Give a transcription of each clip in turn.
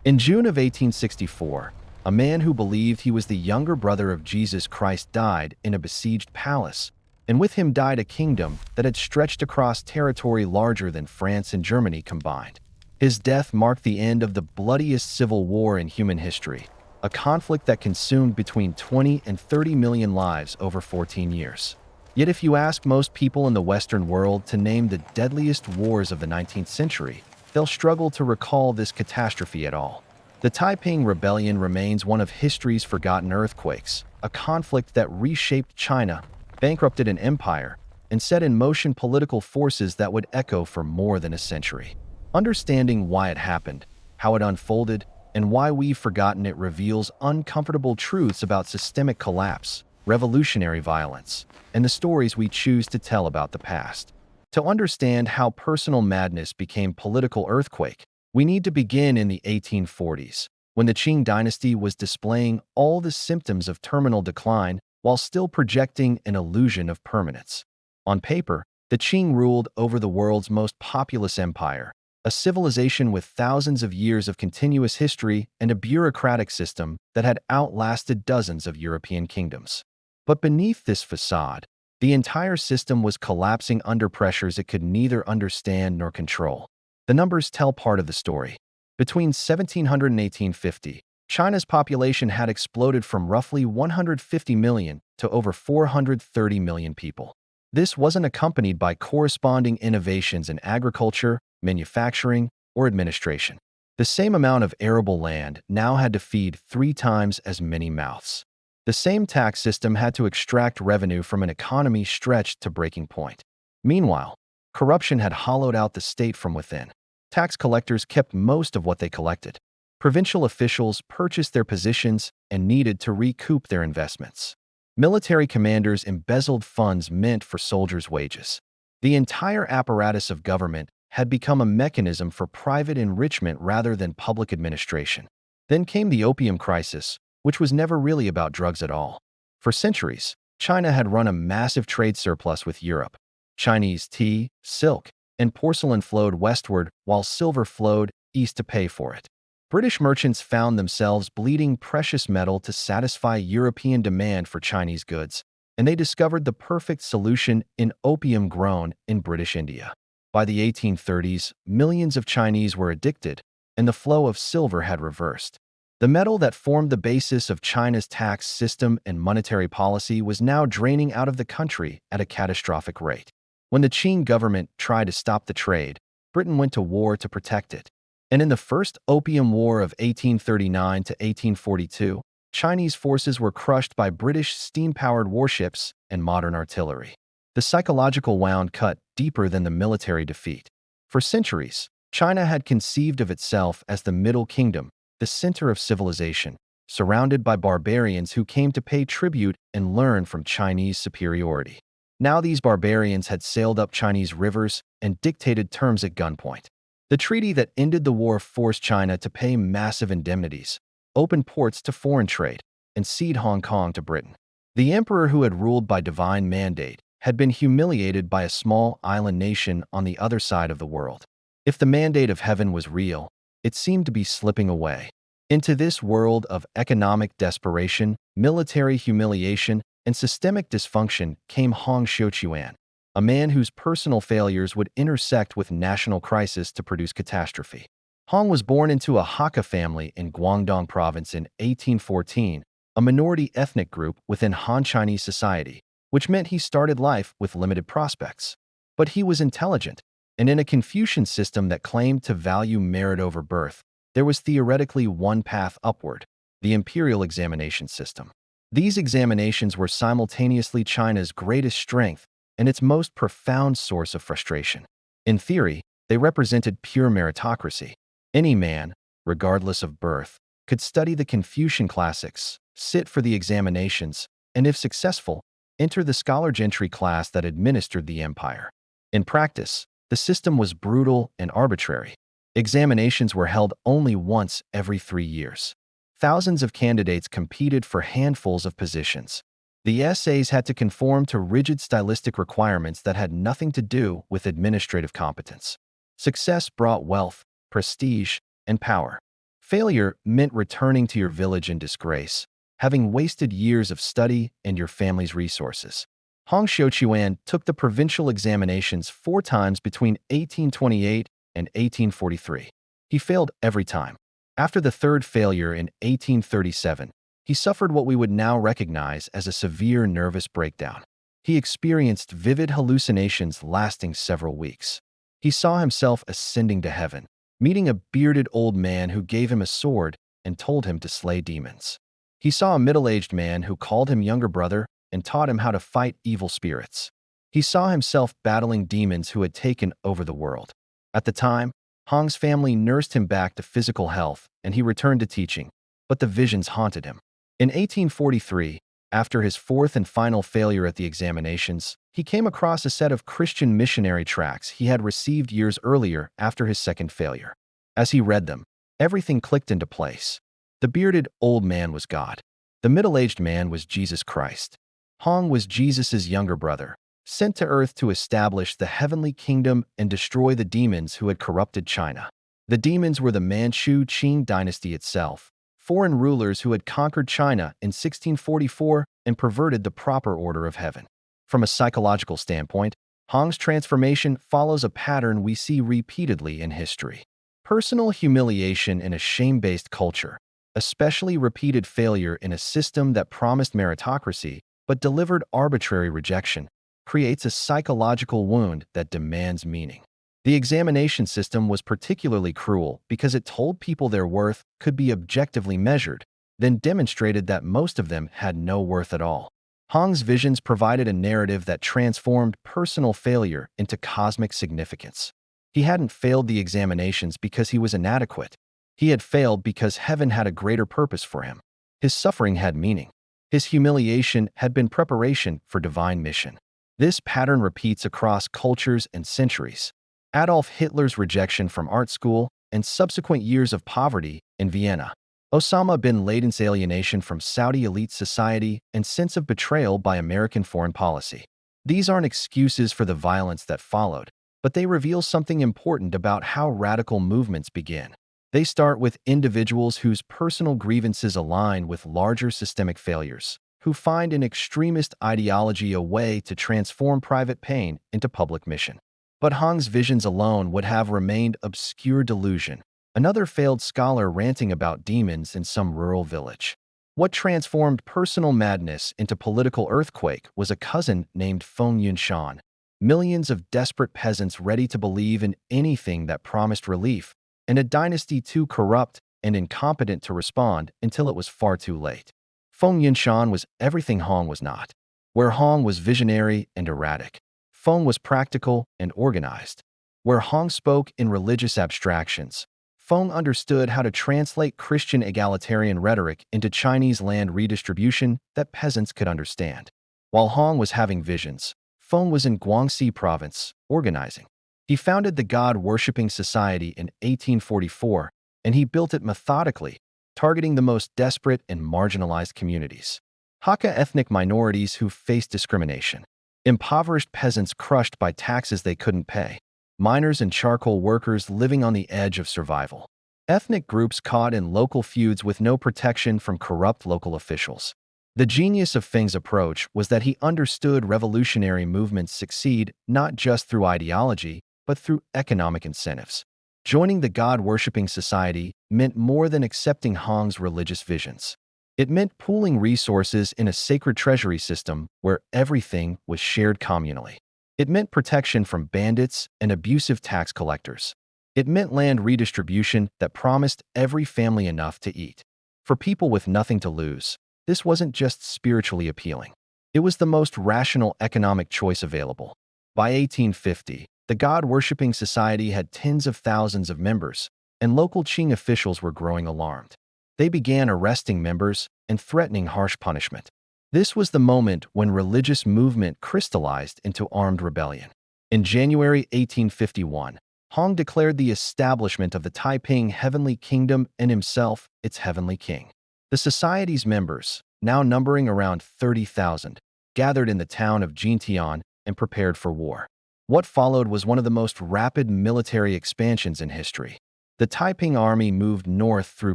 In June of 1864, a man who believed he was the younger brother of Jesus Christ died in a besieged palace, and with him died a kingdom that had stretched across territory larger than France and Germany combined. His death marked the end of the bloodiest civil war in human history, a conflict that consumed between 20 and 30 million lives over 14 years. Yet if you ask most people in the Western world to name the deadliest wars of the 19th century, they'll struggle to recall this catastrophe at all. The Taiping Rebellion remains one of history's forgotten earthquakes, a conflict that reshaped China, bankrupted an empire, and set in motion political forces that would echo for more than a century. Understanding why it happened, how it unfolded, and why we've forgotten it reveals uncomfortable truths about systemic collapse, revolutionary violence, and the stories we choose to tell about the past. To understand how personal madness became political earthquake, we need to begin in the 1840s, when the Qing Dynasty was displaying all the symptoms of terminal decline while still projecting an illusion of permanence. On paper, the Qing ruled over the world's most populous empire, a civilization with thousands of years of continuous history and a bureaucratic system that had outlasted dozens of European kingdoms. But beneath this facade, the entire system was collapsing under pressures it could neither understand nor control. The numbers tell part of the story. Between 1700 and 1850, China's population had exploded from roughly 150 million to over 430 million people. This wasn't accompanied by corresponding innovations in agriculture, manufacturing, or administration. The same amount of arable land now had to feed 3 times as many mouths. The same tax system had to extract revenue from an economy stretched to breaking point. Meanwhile, corruption had hollowed out the state from within. Tax collectors kept most of what they collected. Provincial officials purchased their positions and needed to recoup their investments. Military commanders embezzled funds meant for soldiers' wages. The entire apparatus of government had become a mechanism for private enrichment rather than public administration. Then came the Opium crisis, which was never really about drugs at all. For centuries, China had run a massive trade surplus with Europe. Chinese tea, silk, and porcelain flowed westward while silver flowed east to pay for it. British merchants found themselves bleeding precious metal to satisfy European demand for Chinese goods, and they discovered the perfect solution in opium grown in British India. By the 1830s, millions of Chinese were addicted, and the flow of silver had reversed. The metal that formed the basis of China's tax system and monetary policy was now draining out of the country at a catastrophic rate. When the Qing government tried to stop the trade, Britain went to war to protect it. And in the First Opium War of 1839 to 1842, Chinese forces were crushed by British steam-powered warships and modern artillery. The psychological wound cut deeper than the military defeat. For centuries, China had conceived of itself as the Middle Kingdom, the center of civilization, surrounded by barbarians who came to pay tribute and learn from Chinese superiority. Now these barbarians had sailed up Chinese rivers and dictated terms at gunpoint. The treaty that ended the war forced China to pay massive indemnities, open ports to foreign trade, and cede Hong Kong to Britain. The emperor who had ruled by divine mandate had been humiliated by a small island nation on the other side of the world. If the mandate of heaven was real, it seemed to be slipping away. Into this world of economic desperation, military humiliation, and systemic dysfunction came Hong Xiuquan, a man whose personal failures would intersect with national crisis to produce catastrophe. Hong was born into a Hakka family in Guangdong province in 1814, a minority ethnic group within Han Chinese society, which meant he started life with limited prospects. But he was intelligent, and in a Confucian system that claimed to value merit over birth, there was theoretically one path upward, the imperial examination system. These examinations were simultaneously China's greatest strength and its most profound source of frustration. In theory, they represented pure meritocracy. Any man, regardless of birth, could study the Confucian classics, sit for the examinations, and if successful, enter the scholar gentry class that administered the empire. In practice, the system was brutal and arbitrary. Examinations were held only once every 3 years. Thousands of candidates competed for handfuls of positions. The essays had to conform to rigid stylistic requirements that had nothing to do with administrative competence. Success brought wealth, prestige, and power. Failure meant returning to your village in disgrace, having wasted years of study and your family's resources. Hong Xiuquan took the provincial examinations 4 times between 1828 and 1843. He failed every time. After the third failure in 1837, he suffered what we would now recognize as a severe nervous breakdown. He experienced vivid hallucinations lasting several weeks. He saw himself ascending to heaven, meeting a bearded old man who gave him a sword and told him to slay demons. He saw a middle-aged man who called him younger brother and taught him how to fight evil spirits. He saw himself battling demons who had taken over the world. At the time, Hong's family nursed him back to physical health and he returned to teaching, but the visions haunted him. In 1843, after his fourth and final failure at the examinations, he came across a set of Christian missionary tracts he had received years earlier after his second failure. As he read them, everything clicked into place. The bearded old man was God. The middle-aged man was Jesus Christ. Hong was Jesus' younger brother, sent to earth to establish the heavenly kingdom and destroy the demons who had corrupted China. The demons were the Manchu Qing Dynasty itself, foreign rulers who had conquered China in 1644 and perverted the proper order of heaven. From a psychological standpoint, Hong's transformation follows a pattern we see repeatedly in history. Personal humiliation in a shame-based culture, especially repeated failure in a system that promised meritocracy but delivered arbitrary rejection, creates a psychological wound that demands meaning. The examination system was particularly cruel because it told people their worth could be objectively measured, then demonstrated that most of them had no worth at all. Hong's visions provided a narrative that transformed personal failure into cosmic significance. He hadn't failed the examinations because he was inadequate. He had failed because heaven had a greater purpose for him. His suffering had meaning. His humiliation had been preparation for divine mission. This pattern repeats across cultures and centuries. Adolf Hitler's rejection from art school and subsequent years of poverty in Vienna. Osama bin Laden's alienation from Saudi elite society and sense of betrayal by American foreign policy. These aren't excuses for the violence that followed, but they reveal something important about how radical movements begin. They start with individuals whose personal grievances align with larger systemic failures, who find in extremist ideology a way to transform private pain into public mission. But Hong's visions alone would have remained obscure delusion, another failed scholar ranting about demons in some rural village. What transformed personal madness into political earthquake was a cousin named Feng Yunshan. Millions of desperate peasants ready to believe in anything that promised relief, and a dynasty too corrupt and incompetent to respond until it was far too late. Feng Yunshan was everything Hong was not. Where Hong was visionary and erratic, Feng was practical and organized. Where Hong spoke in religious abstractions, Feng understood how to translate Christian egalitarian rhetoric into Chinese land redistribution that peasants could understand. While Hong was having visions, Feng was in Guangxi province, organizing. He founded the God-worshipping society in 1844, and he built it methodically, targeting the most desperate and marginalized communities. Hakka ethnic minorities who faced discrimination. Impoverished peasants crushed by taxes they couldn't pay. Miners and charcoal workers living on the edge of survival. Ethnic groups caught in local feuds with no protection from corrupt local officials. The genius of Feng's approach was that he understood revolutionary movements succeed not just through ideology, but through economic incentives. Joining the God-worshipping society meant more than accepting Hong's religious visions. It meant pooling resources in a sacred treasury system where everything was shared communally. It meant protection from bandits and abusive tax collectors. It meant land redistribution that promised every family enough to eat. For people with nothing to lose, this wasn't just spiritually appealing. It was the most rational economic choice available. By 1850, the God-worshipping society had tens of thousands of members, and local Qing officials were growing alarmed. They began arresting members and threatening harsh punishment. This was the moment when religious movement crystallized into armed rebellion. In January 1851, Hong declared the establishment of the Taiping Heavenly Kingdom and himself its heavenly king. The society's members, now numbering around 30,000, gathered in the town of Jintian and prepared for war. What followed was one of the most rapid military expansions in history. The The Taiping army moved north through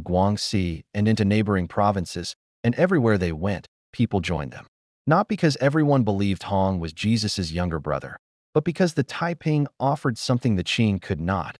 Guangxi and into neighboring provinces, and everywhere they went, people joined them. Not because everyone believed Hong was Jesus' younger brother, but because the Taiping offered something the Qing could not: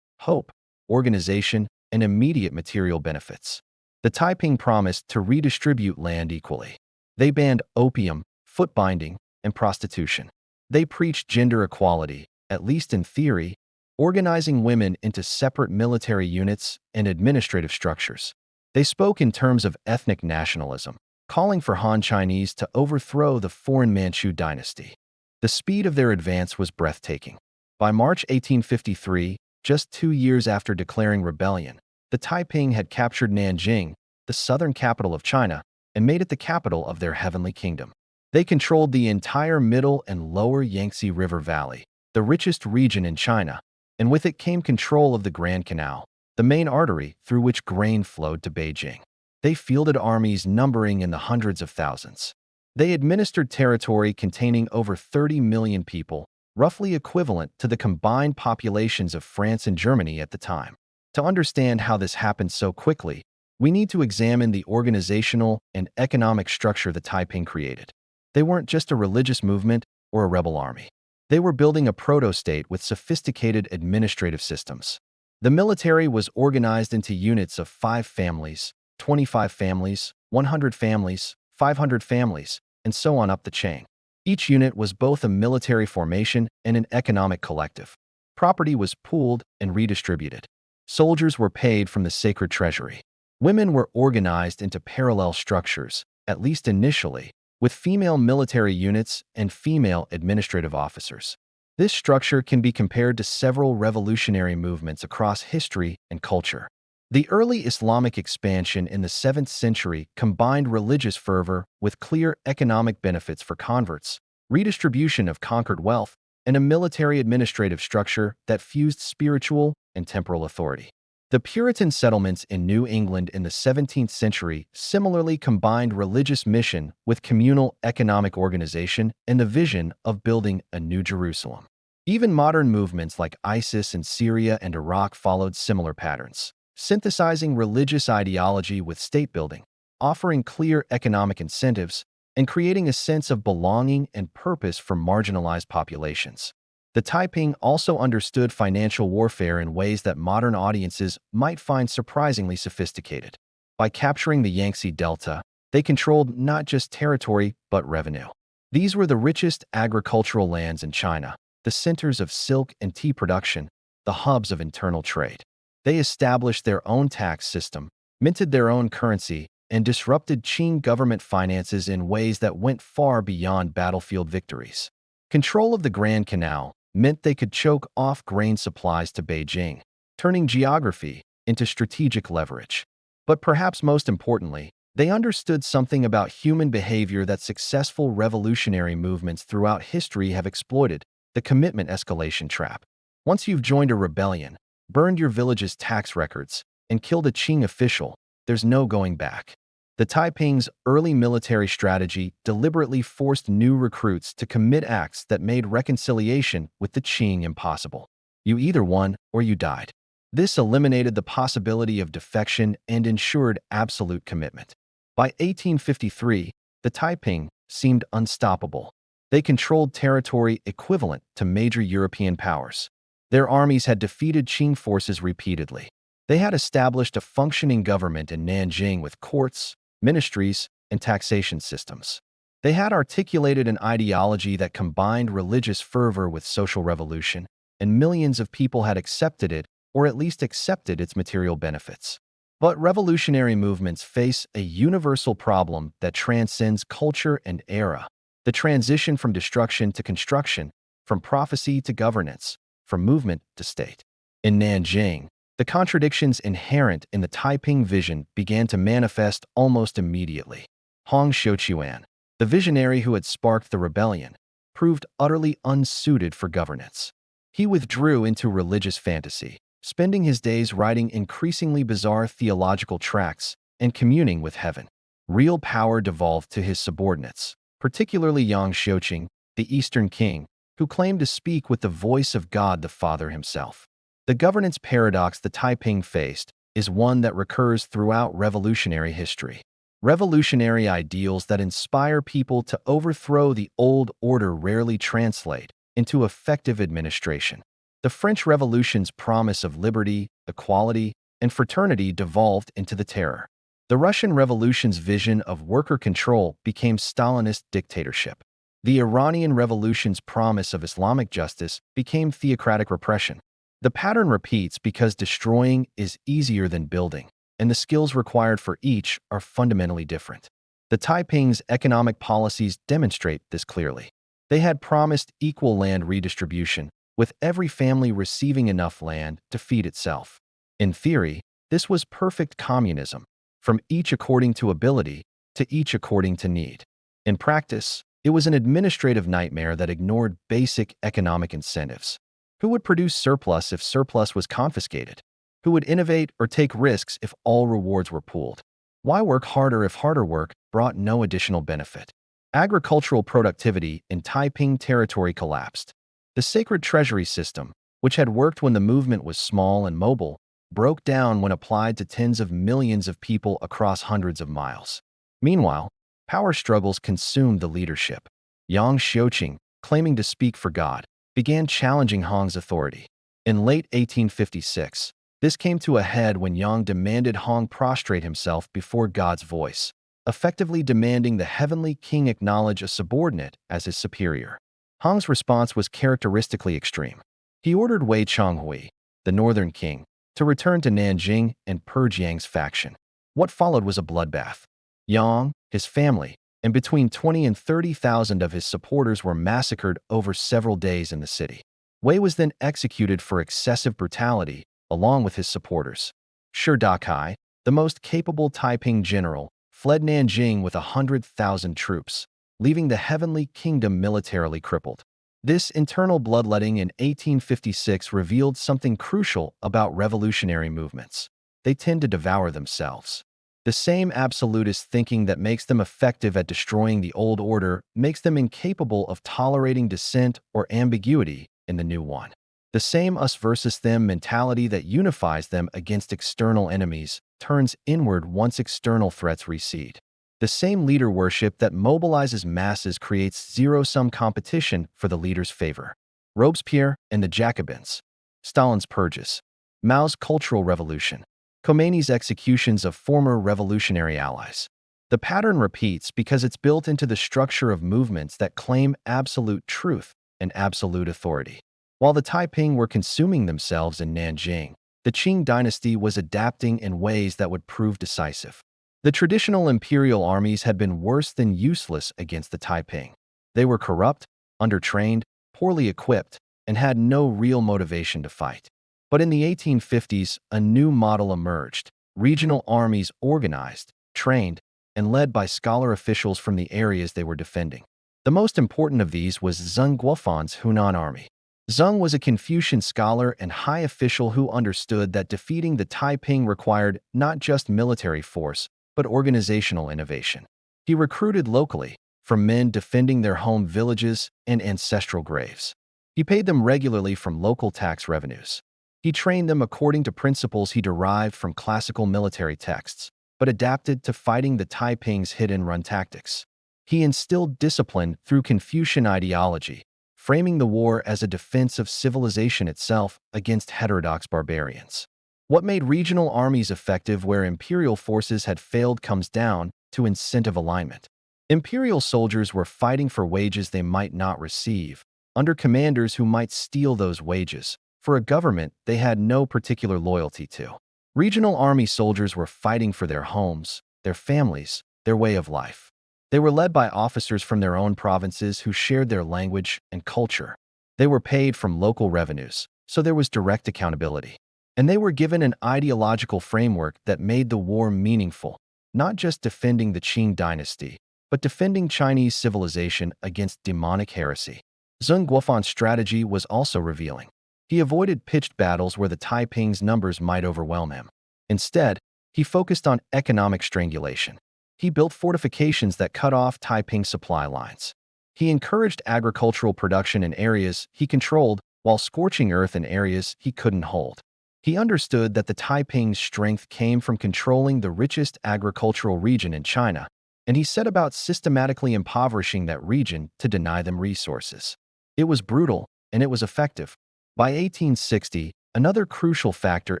hope, organization, and immediate material benefits. The Taiping promised to redistribute land equally. They banned opium, foot binding, and prostitution. They preached gender equality, at least in theory, organizing women into separate military units and administrative structures. They spoke in terms of ethnic nationalism, calling for Han Chinese to overthrow the foreign Manchu dynasty. The speed of their advance was breathtaking. By March 1853, just 2 years after declaring rebellion, the Taiping had captured Nanjing, the southern capital of China, and made it the capital of their heavenly kingdom. They controlled the entire middle and lower Yangtze River Valley, the richest region in China, and with it came control of the Grand Canal, the main artery through which grain flowed to Beijing. They fielded armies numbering in the hundreds of thousands. They administered territory containing over 30 million people, roughly equivalent to the combined populations of France and Germany at the time. To understand how this happened so quickly, we need to examine the organizational and economic structure the Taiping created. They weren't just a religious movement or a rebel army. They were building a proto-state with sophisticated administrative systems. The military was organized into units of 5 families, 25 families, 100 families, 500 families, and so on up the chain. Each unit was both a military formation and an economic collective. Property was pooled and redistributed. Soldiers were paid from the sacred treasury. Women were organized into parallel structures, at least initially, with female military units and female administrative officers. This structure can be compared to several revolutionary movements across history and culture. The early Islamic expansion in the 7th century combined religious fervor with clear economic benefits for converts, redistribution of conquered wealth, and a military administrative structure that fused spiritual and temporal authority. The Puritan settlements in New England in the 17th century similarly combined religious mission with communal economic organization and the vision of building a New Jerusalem. Even modern movements like ISIS in Syria and Iraq followed similar patterns, synthesizing religious ideology with state building, offering clear economic incentives, and creating a sense of belonging and purpose for marginalized populations. The Taiping also understood financial warfare in ways that modern audiences might find surprisingly sophisticated. By capturing the Yangtze Delta, they controlled not just territory but revenue. These were the richest agricultural lands in China, the centers of silk and tea production, the hubs of internal trade. They established their own tax system, minted their own currency, and disrupted Qing government finances in ways that went far beyond battlefield victories. Control of the Grand Canal meant they could choke off grain supplies to Beijing, turning geography into strategic leverage. But perhaps most importantly, they understood something about human behavior that successful revolutionary movements throughout history have exploited: the commitment escalation trap. Once you've joined a rebellion, burned your village's tax records, and killed a Qing official, there's no going back. The Taiping's early military strategy deliberately forced new recruits to commit acts that made reconciliation with the Qing impossible. You either won or you died. This eliminated the possibility of defection and ensured absolute commitment. By 1853, the Taiping seemed unstoppable. They controlled territory equivalent to major European powers. Their armies had defeated Qing forces repeatedly. They had established a functioning government in Nanjing with courts, ministries, and taxation systems. They had articulated an ideology that combined religious fervor with social revolution, and millions of people had accepted it, or at least accepted its material benefits. But revolutionary movements face a universal problem that transcends culture and era: the transition from destruction to construction, from prophecy to governance, from movement to state. In Nanjing, the contradictions inherent in the Taiping vision began to manifest almost immediately. Hong Xiuquan, the visionary who had sparked the rebellion, proved utterly unsuited for governance. He withdrew into religious fantasy, spending his days writing increasingly bizarre theological tracts and communing with heaven. Real power devolved to his subordinates, particularly Yang Xiuqing, the Eastern king, who claimed to speak with the voice of God the Father himself. The governance paradox the Taiping faced is one that recurs throughout revolutionary history. Revolutionary ideals that inspire people to overthrow the old order rarely translate into effective administration. The French Revolution's promise of liberty, equality, and fraternity devolved into the terror. The Russian Revolution's vision of worker control became Stalinist dictatorship. The Iranian Revolution's promise of Islamic justice became theocratic repression. The pattern repeats because destroying is easier than building, and the skills required for each are fundamentally different. The Taiping's economic policies demonstrate this clearly. They had promised equal land redistribution, with every family receiving enough land to feed itself. In theory, this was perfect communism, from each according to ability to each according to need. In practice, it was an administrative nightmare that ignored basic economic incentives. Who would produce surplus if surplus was confiscated? Who would innovate or take risks if all rewards were pooled? Why work harder if harder work brought no additional benefit? Agricultural productivity in Taiping territory collapsed. The sacred treasury system, which had worked when the movement was small and mobile, broke down when applied to tens of millions of people across hundreds of miles. Meanwhile, power struggles consumed the leadership. Yang Xiuqing, claiming to speak for God, began challenging Hong's authority. In late 1856, this came to a head when Yang demanded Hong prostrate himself before God's voice, effectively demanding the heavenly king acknowledge a subordinate as his superior. Hong's response was characteristically extreme. He ordered Wei Chonghui, the northern king, to return to Nanjing and purge Yang's faction. What followed was a bloodbath. Yang, his family, and between 20 and 30,000 of his supporters were massacred over several days in the city. Wei was then executed for excessive brutality, along with his supporters. Shi Dakai, the most capable Taiping general, fled Nanjing with 100,000 troops, leaving the Heavenly Kingdom militarily crippled. This internal bloodletting in 1856 revealed something crucial about revolutionary movements. They tend to devour themselves. The same absolutist thinking that makes them effective at destroying the old order makes them incapable of tolerating dissent or ambiguity in the new one. The same us versus them mentality that unifies them against external enemies turns inward once external threats recede. The same leader worship that mobilizes masses creates zero-sum competition for the leader's favor. Robespierre and the Jacobins, Stalin's purges, Mao's Cultural Revolution, Khomeini's executions of former revolutionary allies. The pattern repeats because it's built into the structure of movements that claim absolute truth and absolute authority. While the Taiping were consuming themselves in Nanjing, the Qing Dynasty was adapting in ways that would prove decisive. The traditional imperial armies had been worse than useless against the Taiping. They were corrupt, undertrained, poorly equipped, and had no real motivation to fight. But in the 1850s, a new model emerged: regional armies organized, trained, and led by scholar officials from the areas they were defending. The most important of these was Zheng Guofan's Hunan army. Zheng was a Confucian scholar and high official who understood that defeating the Taiping required not just military force, but organizational innovation. He recruited locally, from men defending their home villages and ancestral graves. He paid them regularly from local tax revenues. He trained them according to principles he derived from classical military texts, but adapted to fighting the Taiping's hit-and-run tactics. He instilled discipline through Confucian ideology, framing the war as a defense of civilization itself against heterodox barbarians. What made regional armies effective where imperial forces had failed comes down to incentive alignment. Imperial soldiers were fighting for wages they might not receive, under commanders who might steal those wages, for a government they had no particular loyalty to. Regional army soldiers were fighting for their homes, their families, their way of life. They were led by officers from their own provinces who shared their language and culture. They were paid from local revenues, so there was direct accountability. And they were given an ideological framework that made the war meaningful, not just defending the Qing Dynasty, but defending Chinese civilization against demonic heresy. Zheng Guofan's strategy was also revealing. He avoided pitched battles where the Taiping's numbers might overwhelm him. Instead, he focused on economic strangulation. He built fortifications that cut off Taiping supply lines. He encouraged agricultural production in areas he controlled while scorching earth in areas he couldn't hold. He understood that the Taiping's strength came from controlling the richest agricultural region in China, and he set about systematically impoverishing that region to deny them resources. It was brutal, and it was effective. By 1860, another crucial factor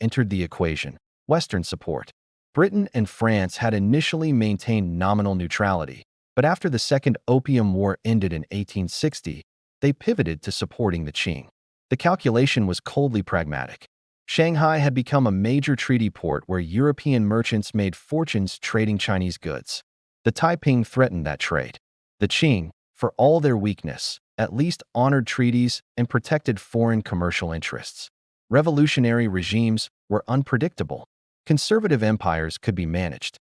entered the equation: Western support. Britain and France had initially maintained nominal neutrality, but after the Second Opium War ended in 1860, they pivoted to supporting the Qing. The calculation was coldly pragmatic. Shanghai had become a major treaty port where European merchants made fortunes trading Chinese goods. The Taiping threatened that trade. The Qing, for all their weakness, at least honored treaties and protected foreign commercial interests. Revolutionary regimes were unpredictable. Conservative empires could be managed.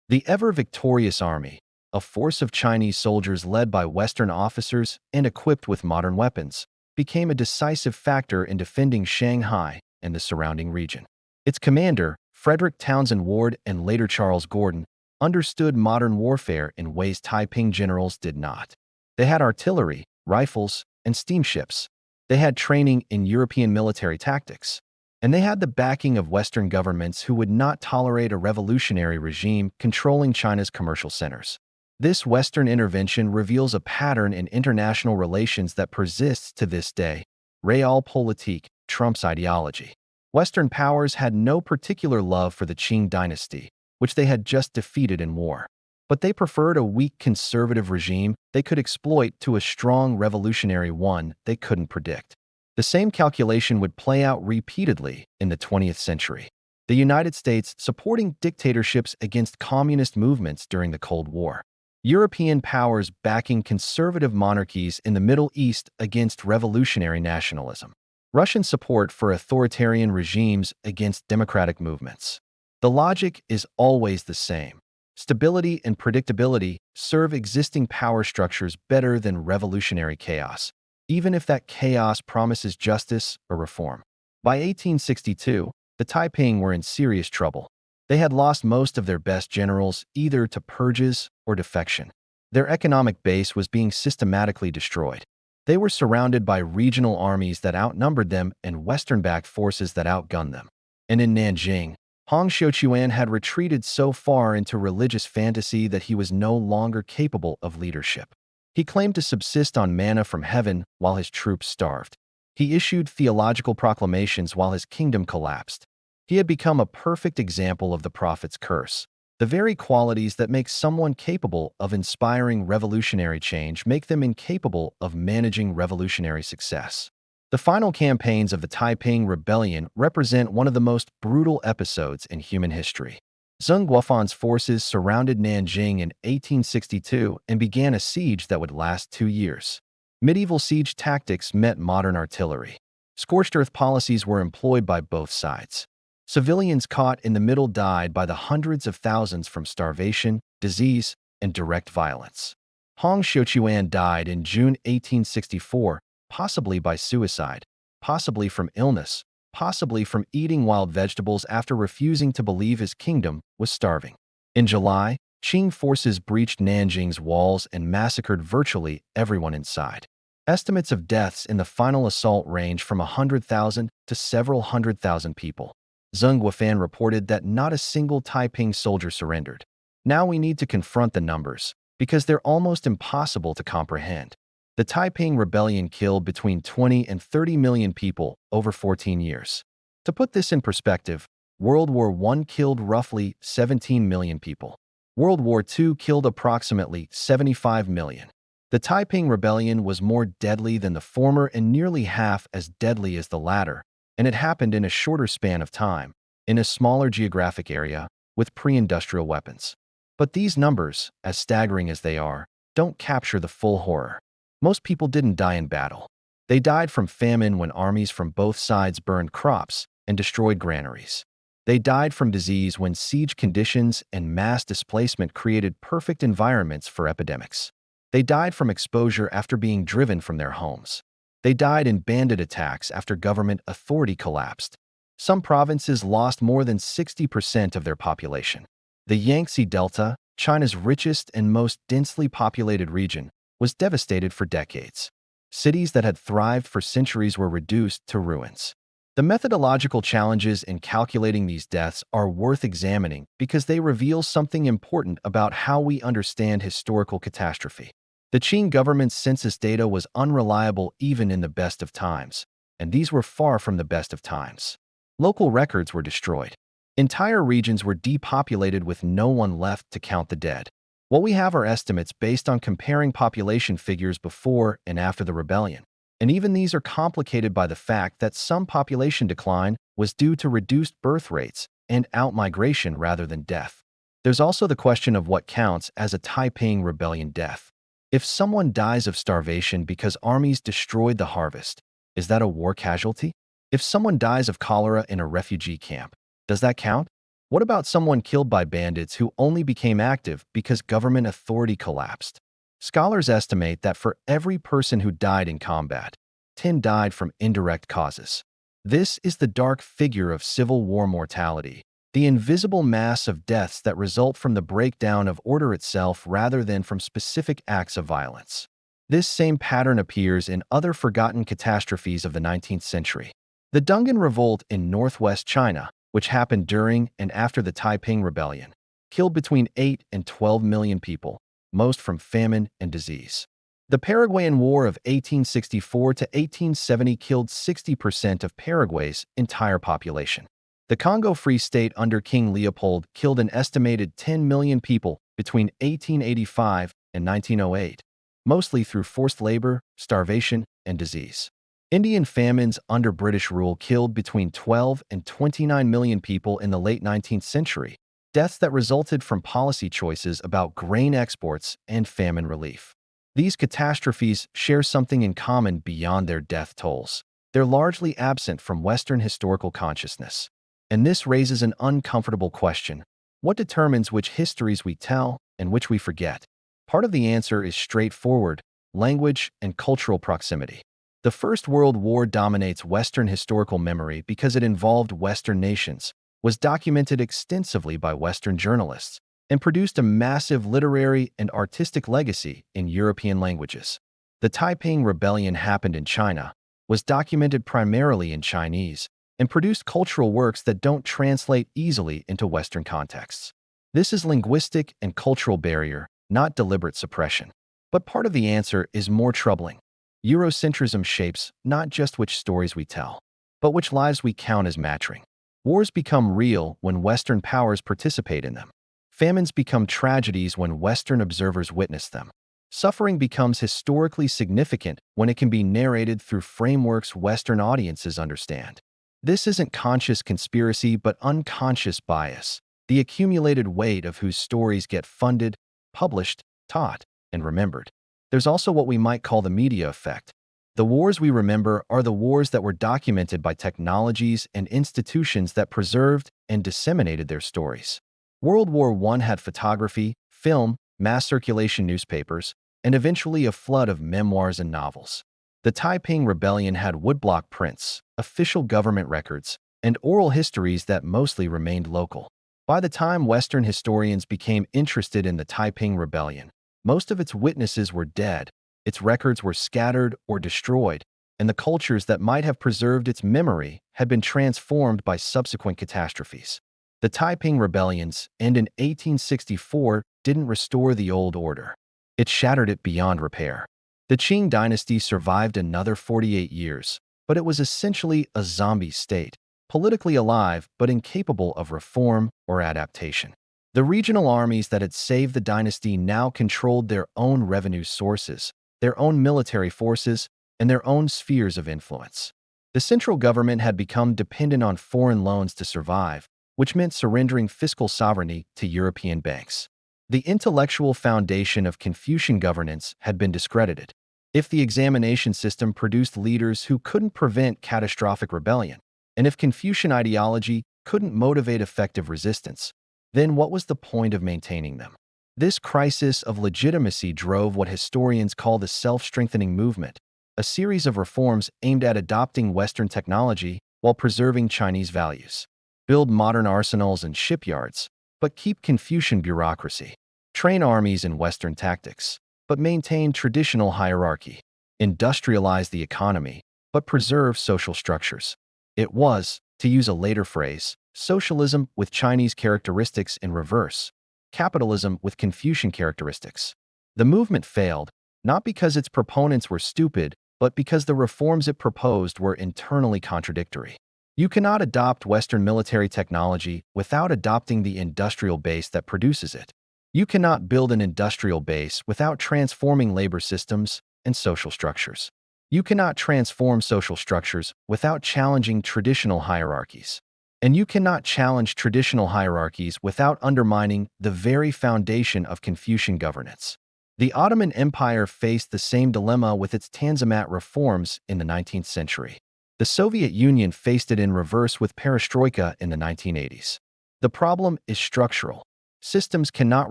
The ever-victorious army, a force of Chinese soldiers led by Western officers and equipped with modern weapons, became a decisive factor in defending Shanghai and the surrounding region. Its commander, Frederick Townsend Ward and later Charles Gordon, understood modern warfare in ways Taiping generals did not. They had artillery, rifles, and steamships. They had training in European military tactics. And they had the backing of Western governments who would not tolerate a revolutionary regime controlling China's commercial centers. This Western intervention reveals a pattern in international relations that persists to this day: realpolitik trumps ideology. Western powers had no particular love for the Qing Dynasty, which they had just defeated in war. But they preferred a weak conservative regime they could exploit to a strong revolutionary one they couldn't predict. The same calculation would play out repeatedly in the 20th century. The United States supporting dictatorships against communist movements during the Cold War. European powers backing conservative monarchies in the Middle East against revolutionary nationalism. Russian support for authoritarian regimes against democratic movements. The logic is always the same. Stability and predictability serve existing power structures better than revolutionary chaos, even if that chaos promises justice or reform. By 1862, the Taiping were in serious trouble. They had lost most of their best generals either to purges or defection. Their economic base was being systematically destroyed. They were surrounded by regional armies that outnumbered them and Western-backed forces that outgunned them. And in Nanjing, Hong Xiuquan had retreated so far into religious fantasy that he was no longer capable of leadership. He claimed to subsist on manna from heaven while his troops starved. He issued theological proclamations while his kingdom collapsed. He had become a perfect example of the prophet's curse. The very qualities that make someone capable of inspiring revolutionary change make them incapable of managing revolutionary success. The final campaigns of the Taiping Rebellion represent one of the most brutal episodes in human history. Zheng Guofan's forces surrounded Nanjing in 1862 and began a siege that would last 2 years. Medieval siege tactics met modern artillery. Scorched earth policies were employed by both sides. Civilians caught in the middle died by the hundreds of thousands from starvation, disease, and direct violence. Hong Xiuquan died in June 1864, possibly by suicide, possibly from illness, possibly from eating wild vegetables after refusing to believe his kingdom was starving. In July, Qing forces breached Nanjing's walls and massacred virtually everyone inside. Estimates of deaths in the final assault range from 100,000 to several 100,000 people. Zheng Guofan reported that not a single Taiping soldier surrendered. Now we need to confront the numbers, because they're almost impossible to comprehend. The Taiping Rebellion killed between 20 and 30 million people over 14 years. To put this in perspective, World War I killed roughly 17 million people. World War II killed approximately 75 million. The Taiping Rebellion was more deadly than the former and nearly half as deadly as the latter, and it happened in a shorter span of time, in a smaller geographic area, with pre-industrial weapons. But these numbers, as staggering as they are, don't capture the full horror. Most people didn't die in battle. They died from famine when armies from both sides burned crops and destroyed granaries. They died from disease when siege conditions and mass displacement created perfect environments for epidemics. They died from exposure after being driven from their homes. They died in bandit attacks after government authority collapsed. Some provinces lost more than 60% of their population. The Yangtze Delta, China's richest and most densely populated region, was devastated for decades. Cities that had thrived for centuries were reduced to ruins. The methodological challenges in calculating these deaths are worth examining because they reveal something important about how we understand historical catastrophe. The Qing government's census data was unreliable even in the best of times, and these were far from the best of times. Local records were destroyed. Entire regions were depopulated with no one left to count the dead. What we have are estimates based on comparing population figures before and after the rebellion. And even these are complicated by the fact that some population decline was due to reduced birth rates and outmigration rather than death. There's also the question of what counts as a Taiping Rebellion death. If someone dies of starvation because armies destroyed the harvest, is that a war casualty? If someone dies of cholera in a refugee camp, does that count? What about someone killed by bandits who only became active because government authority collapsed? Scholars estimate that for every person who died in combat, 10 died from indirect causes. This is the dark figure of Civil War mortality, the invisible mass of deaths that result from the breakdown of order itself rather than from specific acts of violence. This same pattern appears in other forgotten catastrophes of the 19th century. The Dungan Revolt in northwest China, which happened during and after the Taiping Rebellion, killed between 8 and 12 million people, most from famine and disease. The Paraguayan War of 1864 to 1870 killed 60% of Paraguay's entire population. The Congo Free State under King Leopold killed an estimated 10 million people between 1885 and 1908, mostly through forced labor, starvation, and disease. Indian famines under British rule killed between 12 and 29 million people in the late 19th century, deaths that resulted from policy choices about grain exports and famine relief. These catastrophes share something in common beyond their death tolls. They're largely absent from Western historical consciousness. And this raises an uncomfortable question. What determines which histories we tell and which we forget? Part of the answer is straightforward: language and cultural proximity. The First World War dominates Western historical memory because it involved Western nations, was documented extensively by Western journalists, and produced a massive literary and artistic legacy in European languages. The Taiping Rebellion happened in China, was documented primarily in Chinese, and produced cultural works that don't translate easily into Western contexts. This is linguistic and cultural barrier, not deliberate suppression. But part of the answer is more troubling. Eurocentrism shapes not just which stories we tell, but which lives we count as matching. Wars become real when Western powers participate in them. Famines become tragedies when Western observers witness them. Suffering becomes historically significant when it can be narrated through frameworks Western audiences understand. This isn't conscious conspiracy but unconscious bias, the accumulated weight of whose stories get funded, published, taught, and remembered. There's also what we might call the media effect. The wars we remember are the wars that were documented by technologies and institutions that preserved and disseminated their stories. World War I had photography, film, mass circulation newspapers, and eventually a flood of memoirs and novels. The Taiping Rebellion had woodblock prints, official government records, and oral histories that mostly remained local. By the time Western historians became interested in the Taiping Rebellion, most of its witnesses were dead, its records were scattered or destroyed, and the cultures that might have preserved its memory had been transformed by subsequent catastrophes. The Taiping Rebellions, and in 1864, didn't restore the old order. It shattered it beyond repair. The Qing Dynasty survived another 48 years, but it was essentially a zombie state, politically alive but incapable of reform or adaptation. The regional armies that had saved the dynasty now controlled their own revenue sources, their own military forces, and their own spheres of influence. The central government had become dependent on foreign loans to survive, which meant surrendering fiscal sovereignty to European banks. The intellectual foundation of Confucian governance had been discredited. If the examination system produced leaders who couldn't prevent catastrophic rebellion, and if Confucian ideology couldn't motivate effective resistance, then what was the point of maintaining them? This crisis of legitimacy drove what historians call the self-strengthening movement, a series of reforms aimed at adopting Western technology while preserving Chinese values. Build modern arsenals and shipyards, but keep Confucian bureaucracy. Train armies in Western tactics, but maintain traditional hierarchy. industrialize the economy, but preserve social structures. It was, to use a later phrase, socialism with Chinese characteristics in reverse, capitalism with Confucian characteristics. The movement failed, not because its proponents were stupid, but because the reforms it proposed were internally contradictory. You cannot adopt Western military technology without adopting the industrial base that produces it. You cannot build an industrial base without transforming labor systems and social structures. You cannot transform social structures without challenging traditional hierarchies. And you cannot challenge traditional hierarchies without undermining the very foundation of Confucian governance. The Ottoman Empire faced the same dilemma with its Tanzimat reforms in the 19th century. The Soviet Union faced it in reverse with perestroika in the 1980s. The problem is structural. Systems cannot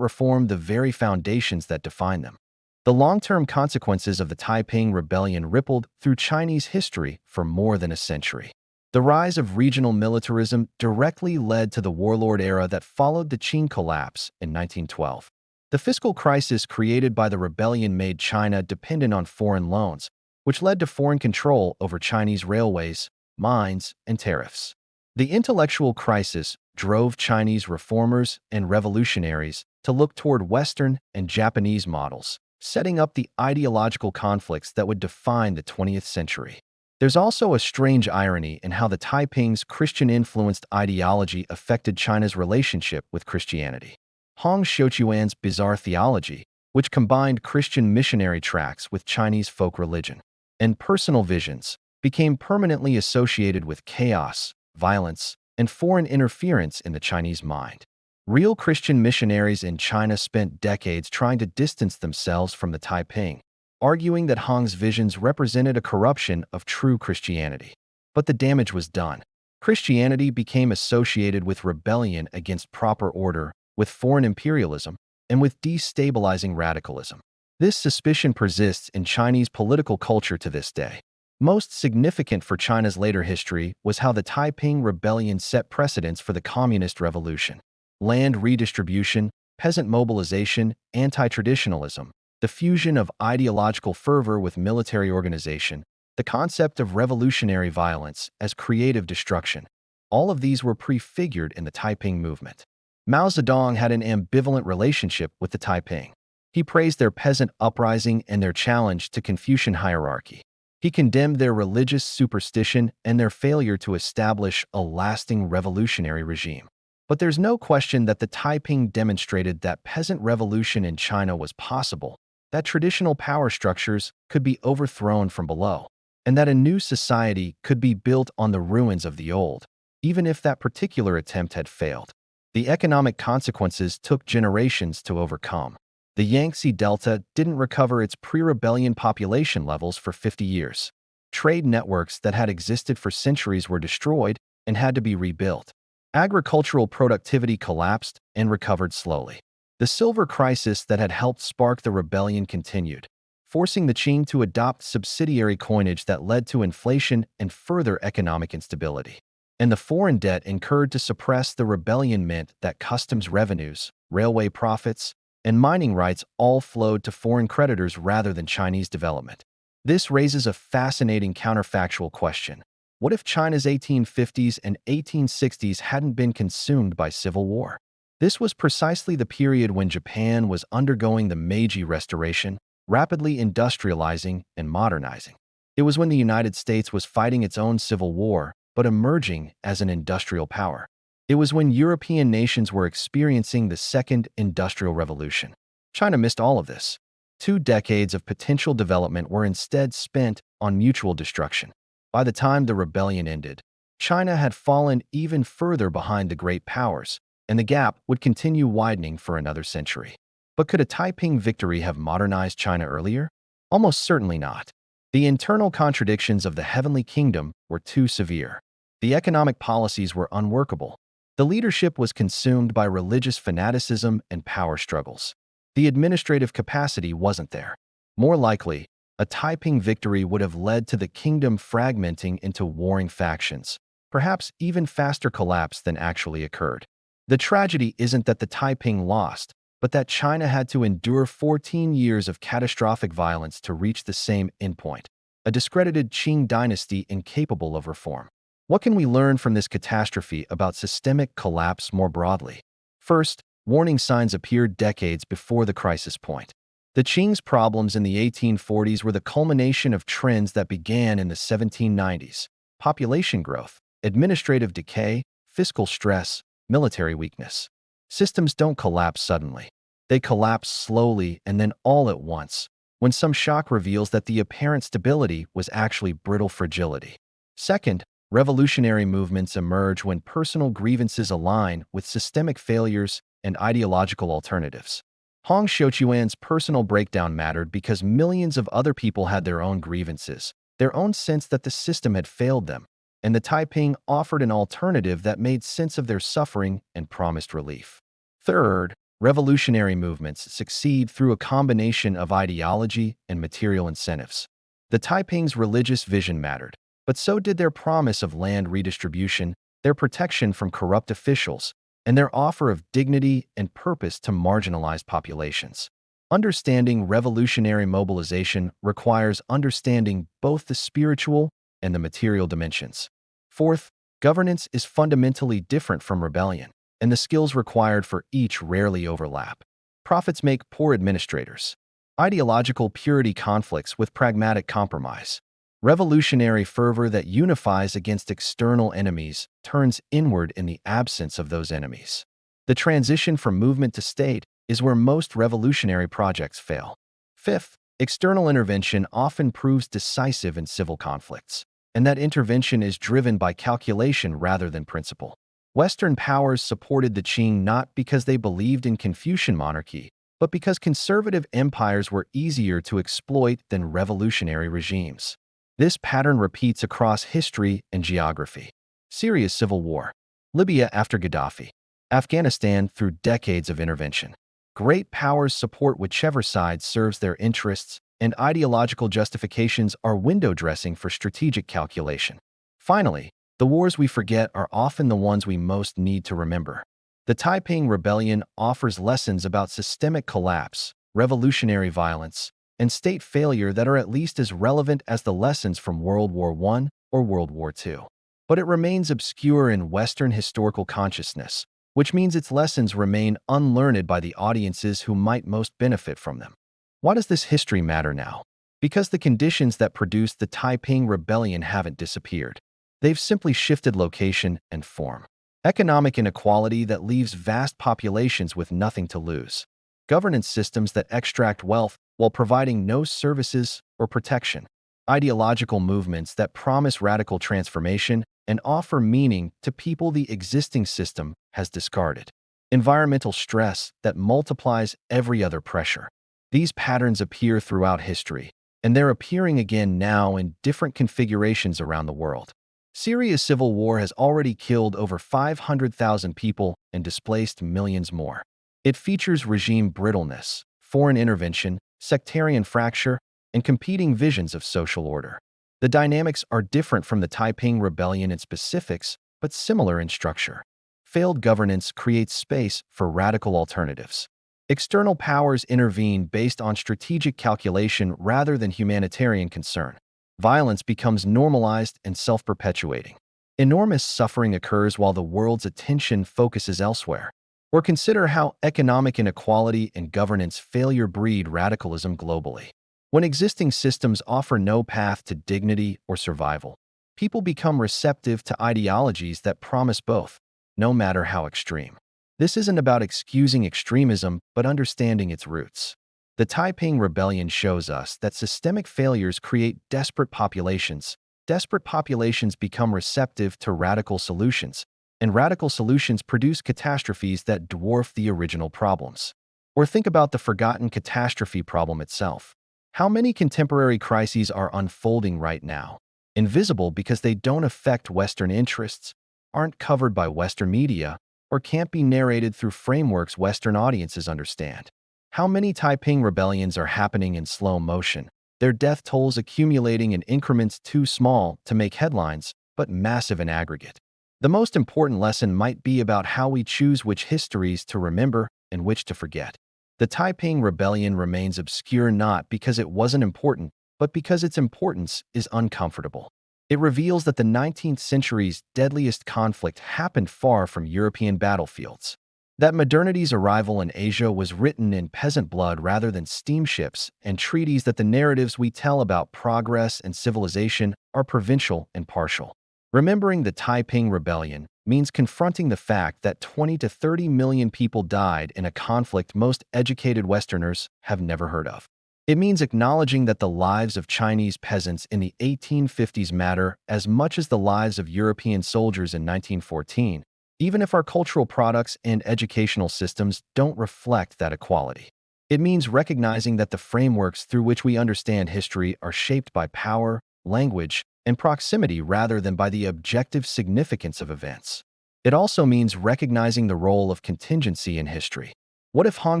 reform the very foundations that define them. The long-term consequences of the Taiping Rebellion rippled through Chinese history for more than a century. The rise of regional militarism directly led to the warlord era that followed the Qing collapse in 1912. The fiscal crisis created by the rebellion made China dependent on foreign loans, which led to foreign control over Chinese railways, mines, and tariffs. The intellectual crisis drove Chinese reformers and revolutionaries to look toward Western and Japanese models, setting up the ideological conflicts that would define the 20th century. There's also a strange irony in how the Taiping's Christian-influenced ideology affected China's relationship with Christianity. Hong Xiuquan's bizarre theology, which combined Christian missionary tracts with Chinese folk religion and personal visions, became permanently associated with chaos, violence, and foreign interference in the Chinese mind. Real Christian missionaries in China spent decades trying to distance themselves from the Taiping, arguing that Hong's visions represented a corruption of true Christianity. But the damage was done. Christianity became associated with rebellion against proper order, with foreign imperialism, and with destabilizing radicalism. This suspicion persists in Chinese political culture to this day. Most significant for China's later history was how the Taiping Rebellion set precedents for the Communist Revolution. Land redistribution, peasant mobilization, anti-traditionalism, the fusion of ideological fervor with military organization, the concept of revolutionary violence as creative destruction. All of these were prefigured in the Taiping movement. Mao Zedong had an ambivalent relationship with the Taiping. He praised their peasant uprising and their challenge to Confucian hierarchy. He condemned their religious superstition and their failure to establish a lasting revolutionary regime. But there's no question that the Taiping demonstrated that peasant revolution in China was possible, that traditional power structures could be overthrown from below, and that a new society could be built on the ruins of the old, even if that particular attempt had failed. The economic consequences took generations to overcome. The Yangtze Delta didn't recover its pre-rebellion population levels for 50 years. Trade networks that had existed for centuries were destroyed and had to be rebuilt. Agricultural productivity collapsed and recovered slowly. The silver crisis that had helped spark the rebellion continued, forcing the Qing to adopt subsidiary coinage that led to inflation and further economic instability. And the foreign debt incurred to suppress the rebellion meant that customs revenues, railway profits, and mining rights all flowed to foreign creditors rather than Chinese development. This raises a fascinating counterfactual question. What if China's 1850s and 1860s hadn't been consumed by civil war? This was precisely the period when Japan was undergoing the Meiji Restoration, rapidly industrializing and modernizing. It was when the United States was fighting its own civil war, but emerging as an industrial power. It was when European nations were experiencing the Second Industrial Revolution. China missed all of this. 2 decades of potential development were instead spent on mutual destruction. By the time the rebellion ended, China had fallen even further behind the great powers, and the gap would continue widening for another century. But could a Taiping victory have modernized China earlier? Almost certainly not. The internal contradictions of the Heavenly Kingdom were too severe. The economic policies were unworkable. The leadership was consumed by religious fanaticism and power struggles. The administrative capacity wasn't there. More likely, a Taiping victory would have led to the kingdom fragmenting into warring factions, perhaps even faster collapse than actually occurred. The tragedy isn't that the Taiping lost, but that China had to endure 14 years of catastrophic violence to reach the same endpoint, a discredited Qing Dynasty incapable of reform. What can we learn from this catastrophe about systemic collapse more broadly? First, warning signs appeared decades before the crisis point. The Qing's problems in the 1840s were the culmination of trends that began in the 1790s: population growth, administrative decay, fiscal stress, military weakness. Systems don't collapse suddenly. They collapse slowly and then all at once, when some shock reveals that the apparent stability was actually brittle fragility. Second, revolutionary movements emerge when personal grievances align with systemic failures and ideological alternatives. Hong Xiuquan's personal breakdown mattered because millions of other people had their own grievances, their own sense that the system had failed them, and the Taiping offered an alternative that made sense of their suffering and promised relief. Third, revolutionary movements succeed through a combination of ideology and material incentives. The Taiping's religious vision mattered, but so did their promise of land redistribution, their protection from corrupt officials, and their offer of dignity and purpose to marginalized populations. Understanding revolutionary mobilization requires understanding both the spiritual and the material dimensions. Fourth, governance is fundamentally different from rebellion, and the skills required for each rarely overlap. Prophets make poor administrators. Ideological purity conflicts with pragmatic compromise. Revolutionary fervor that unifies against external enemies turns inward in the absence of those enemies. The transition from movement to state is where most revolutionary projects fail. Fifth, external intervention often proves decisive in civil conflicts, and that intervention is driven by calculation rather than principle. Western powers supported the Qing not because they believed in Confucian monarchy, but because conservative empires were easier to exploit than revolutionary regimes. This pattern repeats across history and geography. Syria's civil war, Libya after Gaddafi, Afghanistan through decades of intervention. Great powers support whichever side serves their interests, and ideological justifications are window dressing for strategic calculation. Finally, the wars we forget are often the ones we most need to remember. The Taiping Rebellion offers lessons about systemic collapse, revolutionary violence, and state failure that are at least as relevant as the lessons from World War I or World War II. But it remains obscure in Western historical consciousness, which means its lessons remain unlearned by the audiences who might most benefit from them. Why does this history matter now? Because the conditions that produced the Taiping Rebellion haven't disappeared. They've simply shifted location and form. Economic inequality that leaves vast populations with nothing to lose. Governance systems that extract wealth while providing no services or protection. Ideological movements that promise radical transformation and offer meaning to people the existing system has discarded. Environmental stress that multiplies every other pressure. These patterns appear throughout history, and they're appearing again now in different configurations around the world. Syria's civil war has already killed over 500,000 people and displaced millions more. It features regime brittleness, foreign intervention, sectarian fracture, and competing visions of social order. The dynamics are different from the Taiping Rebellion in specifics, but similar in structure. Failed governance creates space for radical alternatives. External powers intervene based on strategic calculation rather than humanitarian concern. Violence becomes normalized and self-perpetuating. Enormous suffering occurs while the world's attention focuses elsewhere. Or consider how economic inequality and governance failure breed radicalism globally. When existing systems offer no path to dignity or survival, people become receptive to ideologies that promise both, no matter how extreme. This isn't about excusing extremism, but understanding its roots. The Taiping Rebellion shows us that systemic failures create desperate populations. Desperate populations become receptive to radical solutions, and radical solutions produce catastrophes that dwarf the original problems. Or think about the forgotten catastrophe problem itself. How many contemporary crises are unfolding right now? Invisible because they don't affect Western interests, aren't covered by Western media, or can't be narrated through frameworks Western audiences understand. How many Taiping rebellions are happening in slow motion, their death tolls accumulating in increments too small to make headlines, but massive in aggregate? The most important lesson might be about how we choose which histories to remember and which to forget. The Taiping Rebellion remains obscure not because it wasn't important, but because its importance is uncomfortable. It reveals that the 19th century's deadliest conflict happened far from European battlefields. That modernity's arrival in Asia was written in peasant blood rather than steamships, and treaties that the narratives we tell about progress and civilization are provincial and partial. Remembering the Taiping Rebellion means confronting the fact that 20 to 30 million people died in a conflict most educated Westerners have never heard of. It means acknowledging that the lives of Chinese peasants in the 1850s matter as much as the lives of European soldiers in 1914, even if our cultural products and educational systems don't reflect that equality. It means recognizing that the frameworks through which we understand history are shaped by power, language, and proximity rather than by the objective significance of events. It also means recognizing the role of contingency in history. What if Hong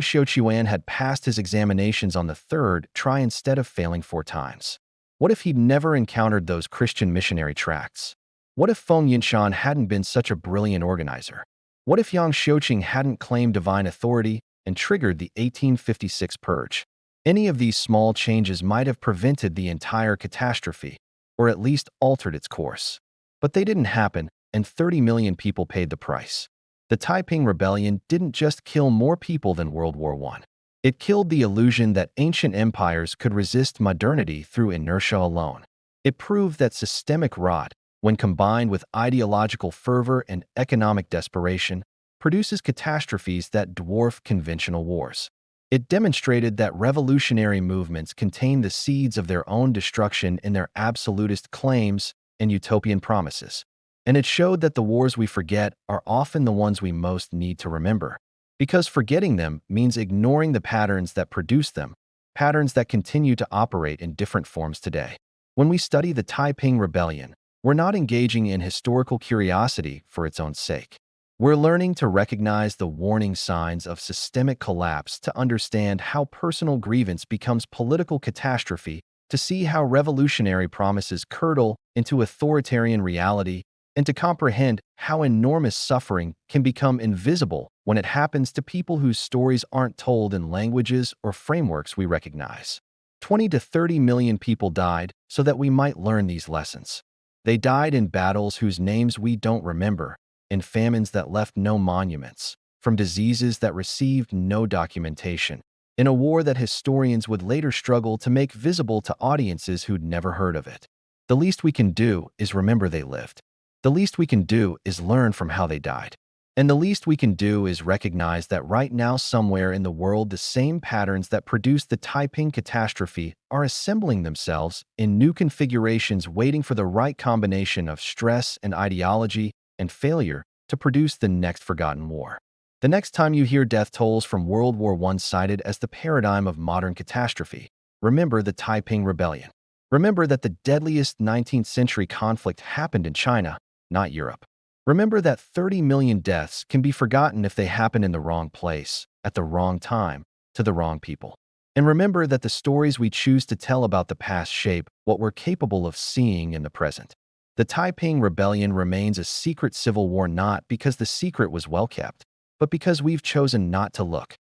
Xiuquan had passed his examinations on the third try instead of failing 4 times? What if he'd never encountered those Christian missionary tracts? What if Feng Yinshan hadn't been such a brilliant organizer? What if Yang Xiuqing hadn't claimed divine authority and triggered the 1856 purge? Any of these small changes might have prevented the entire catastrophe, or at least altered its course. But they didn't happen, and 30 million people paid the price. The Taiping Rebellion didn't just kill more people than World War I. It killed the illusion that ancient empires could resist modernity through inertia alone. It proved that systemic rot, when combined with ideological fervor and economic desperation, produces catastrophes that dwarf conventional wars. It demonstrated that revolutionary movements contain the seeds of their own destruction in their absolutist claims and utopian promises. And it showed that the wars we forget are often the ones we most need to remember. Because forgetting them means ignoring the patterns that produce them, patterns that continue to operate in different forms today. When we study the Taiping Rebellion, we're not engaging in historical curiosity for its own sake. We're learning to recognize the warning signs of systemic collapse, to understand how personal grievance becomes political catastrophe, to see how revolutionary promises curdle into authoritarian reality, and to comprehend how enormous suffering can become invisible when it happens to people whose stories aren't told in languages or frameworks we recognize. 20 to 30 million people died so that we might learn these lessons. They died in battles whose names we don't remember, in famines that left no monuments, from diseases that received no documentation, in a war that historians would later struggle to make visible to audiences who'd never heard of it. The least we can do is remember they lived. The least we can do is learn from how they died. And the least we can do is recognize that right now somewhere in the world the same patterns that produced the Taiping catastrophe are assembling themselves in new configurations, waiting for the right combination of stress and ideology and failure to produce the next forgotten war. The next time you hear death tolls from World War I cited as the paradigm of modern catastrophe, remember the Taiping Rebellion. Remember that the deadliest 19th century conflict happened in China, not Europe. Remember that 30 million deaths can be forgotten if they happen in the wrong place, at the wrong time, to the wrong people. And remember that the stories we choose to tell about the past shape what we're capable of seeing in the present. The Taiping Rebellion remains a secret civil war not because the secret was well kept, but because we've chosen not to look.